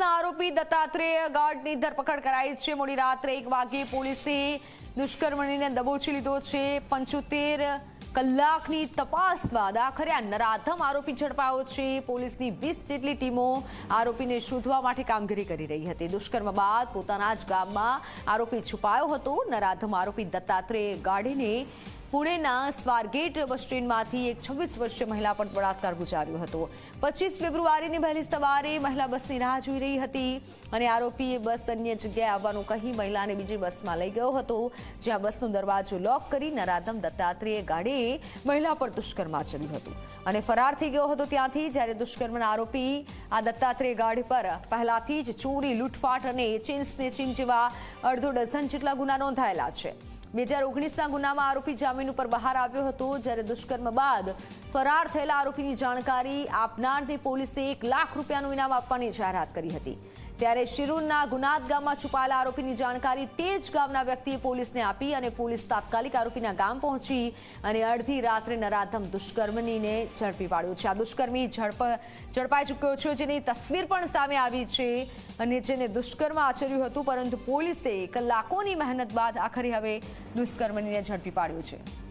ઓગણીસના આરોપી દત્તાત્રેય ગાઢની ધરપકડ કરાઈ છે। મોડી રાત્રે 1 વાગ્યે પોલીસે દુષ્કર્મીને દબોચી લીધો છે। 75 કલાકની તપાસ બાદ આખરે આ નરાધમ આરોપી ઝડપાયો છે। પોલીસની 20 જેટલી ટીમો આરોપીને શોધવા માટે કામગીરી કરી રહી હતી। દુષ્કર્મ બાદ પોતાના જ ગામમાં આરોપી છુપાયો હતો। નરાધમ આરોપી દત્તાત્રેય ગાઢીને પુણેના સ્વારગેટ બસ સ્ટેન્ડમાંથી એક 26 વર્ષીય મહિલા પર બળાત્કાર ગુજાર્યો હતો। 25 ફેબ્રુઆરીની વહેલી સવારે મહિલા બસની રાહ જોઈ રહી હતી અને આરોપીએ બસ અન્ય જગ્યાએ આવવાનું કહી મહિલાને બીજી બસમાં લઈ ગયો હતો, જ્યાં બસનો દરવાજો લોક કરી નરાધમ દત્તાત્રેય ગાઢેએ મહિલા પર દુષ્કર્મ આચર્યું હતું અને ફરાર થઈ ગયો હતો ત્યાંથી। જ્યારે દુષ્કર્મના આરોપી આ દત્તાત્રેય ગાઢ પર પહેલાથી જ ચોરી, લૂંટફાટ અને ચેઇન સ્નેચિંગ જેવા અડધો ડઝન જેટલા ગુના નોંધાયેલા છે। 2019ના ગુનામાં આરોપી જામીન ઉપર બહાર આવ્યો હતો। જ્યારે દુષ્કર્મ બાદ ફરાર થયેલા આરોપીની જાણકારી આપનારને પોલીસે 1 લાખ રૂપિયાનું ઇનામ આપવાની જાહેરાત કરી હતી। ત્યારે શિરૂરના ગુનાદ ગામમાં છુપાયેલા આરોપીની જાણકારી તે જ ગામના વ્યક્તિએ પોલીસને આપી અને પોલીસ તાત્કાલિક આરોપીના ગામ પહોંચી અને અડધી રાત્રે નરાધમ દુષ્કર્મીને ઝડપી પાડ્યો છે। આ દુષ્કર્મી ઝડપાઈ ચૂક્યો છે, જેની તસવીર પણ સામે આવી છે અને જેને દુષ્કર્મ આચર્યું હતું, પરંતુ પોલીસે કલાકોની મહેનત બાદ આખરે હવે દુષ્કર્મીને ઝડપી પાડ્યો છે।